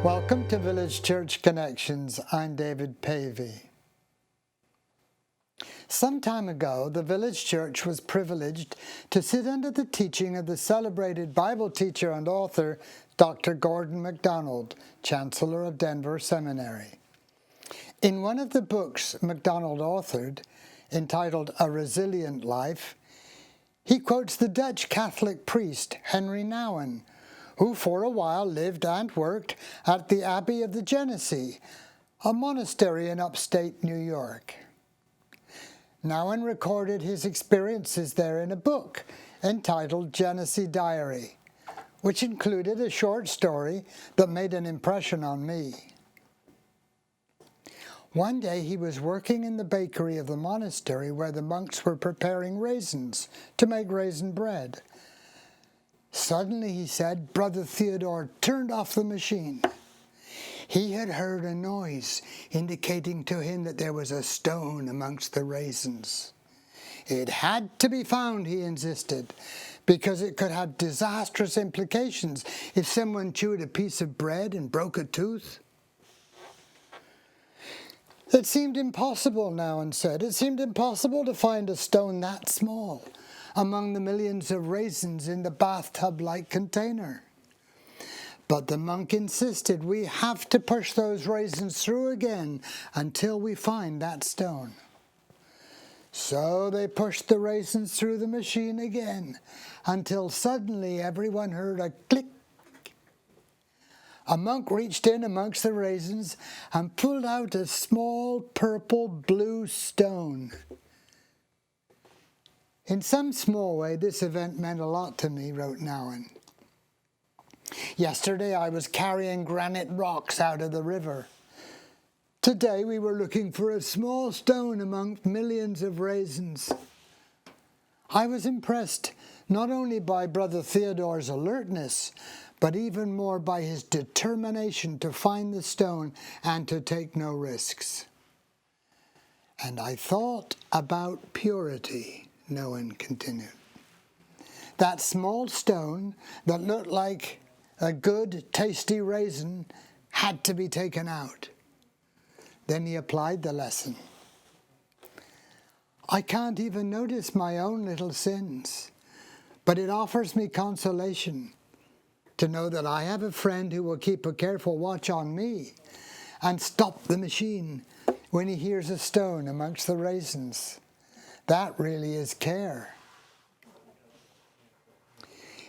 Welcome to Village Church Connections. I'm David Pavey. Some time ago, the Village Church was privileged to sit under the teaching of the celebrated Bible teacher and author, Dr. Gordon MacDonald, Chancellor of Denver Seminary. In one of the books MacDonald authored, entitled A Resilient Life, he quotes the Dutch Catholic priest Henry Nouwen, who for a while lived and worked at the Abbey of the Genesee, a monastery in upstate New York. Nouwen recorded his experiences there in a book entitled Genesee Diary, which included a short story that made an impression on me. One day he was working in the bakery of the monastery where the monks were preparing raisins to make raisin bread. Suddenly, he said, Brother Theodore turned off the machine. He had heard a noise indicating to him that there was a stone amongst the raisins. It had to be found, he insisted, because it could have disastrous implications if someone chewed a piece of bread and broke a tooth. It seemed impossible, Nouwen said. It seemed impossible to find a stone that small among the millions of raisins in the bathtub-like container. But the monk insisted we have to push those raisins through again until we find that stone. So they pushed the raisins through the machine again until suddenly everyone heard a click. A monk reached in amongst the raisins and pulled out a small purple-blue stone. In some small way, this event meant a lot to me, wrote Nouwen. Yesterday, I was carrying granite rocks out of the river. Today, we were looking for a small stone among millions of raisins. I was impressed not only by Brother Theodore's alertness, but even more by his determination to find the stone and to take no risks. And I thought about purity, Nouwen continued. That small stone that looked like a good, tasty raisin had to be taken out. Then he applied the lesson. I can't even notice my own little sins, but it offers me consolation to know that I have a friend who will keep a careful watch on me and stop the machine when he hears a stone amongst the raisins. That really is care.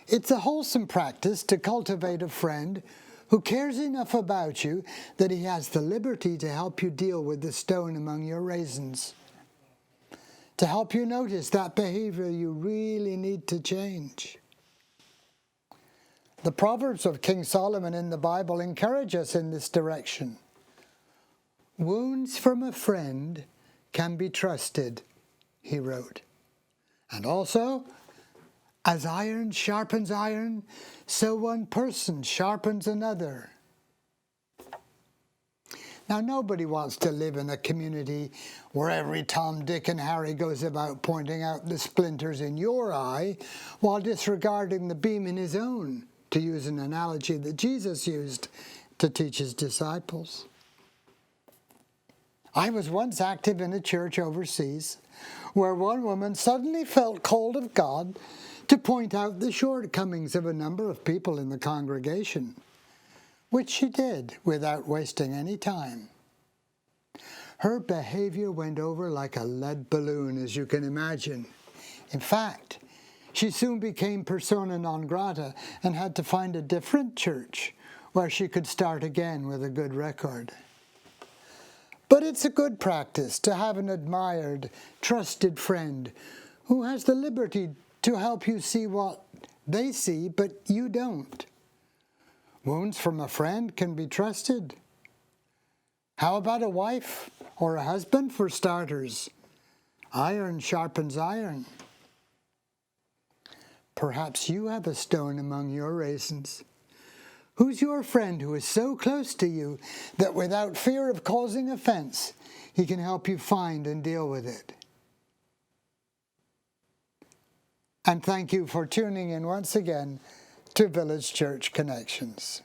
It's a wholesome practice to cultivate a friend who cares enough about you that he has the liberty to help you deal with the stone among your raisins, to help you notice that behavior you really need to change. The Proverbs of King Solomon in the Bible encourage us in this direction. Wounds from a friend can be trusted, he wrote. And also, as iron sharpens iron, so one person sharpens another. Now, nobody wants to live in a community where every Tom, Dick, and Harry goes about pointing out the splinters in your eye while disregarding the beam in his own, to use an analogy that Jesus used to teach his disciples. I was once active in a church overseas where one woman suddenly felt called of God to point out the shortcomings of a number of people in the congregation, which she did without wasting any time. Her behavior went over like a lead balloon, as you can imagine. In fact, she soon became persona non grata and had to find a different church where she could start again with a good record. But it's a good practice to have an admired, trusted friend who has the liberty to help you see what they see, but you don't. Wounds from a friend can be trusted. How about a wife or a husband, for starters? Iron sharpens iron. Perhaps you have a stone among your raisins. Who's your friend who is so close to you that without fear of causing offense, he can help you find and deal with it? And thank you for tuning in once again to Village Church Connections.